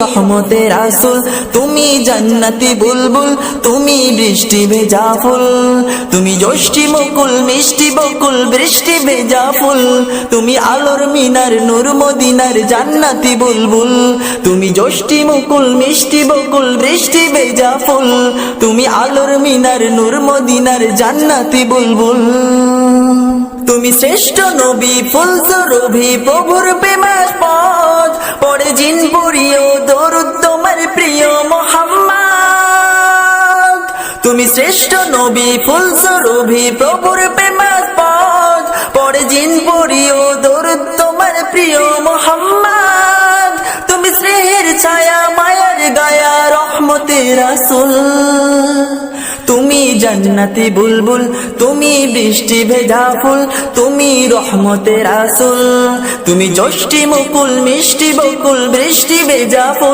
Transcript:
রহমতের রাসূল, তুমি জান্নাতি বুলবুল, তুমি বৃষ্টি ভেজা ফুল, তুমি যষ্টি মুকুল মিষ্টি বকুল বৃষ্টি ভেজা ফুল, তুমি আলোর মিনার নূর মদিনার জান্নাতি বুলবুল, তুমি যষ্টি মুকুল মিষ্টি বকুল বৃষ্টি ভেজা ফুল, তুমি আলোর মিনার নূর মদিনার জান্নাতি বুলবুল। তুমি শ্রেষ্ঠ নবী ফুল সুরভি প্রভুর প্রেমাস্পদ, পড়ে জিন পুরিও দরুদ তোমার প্রিয় মুহাম্মদ। তুমি শ্রেষ্ঠ নবী ফুল সুরভি প্রভুর প্রেমাস্পদ, পড়ে জিন পুরিও দরুদ তোমার প্রিয় মুহাম্মদ। তুমি স্নেহের ছায়া মায়ার গায়া রহমতের রাসূল, তুমি জান্নাতি বুলবুল, তুমি বৃষ্টি ভেজা ফুল, তুমি রহমতের রাসূল, তুমি যষ্টি মুকুল মিষ্টি বকুল বৃষ্টি ভেজা ফুল।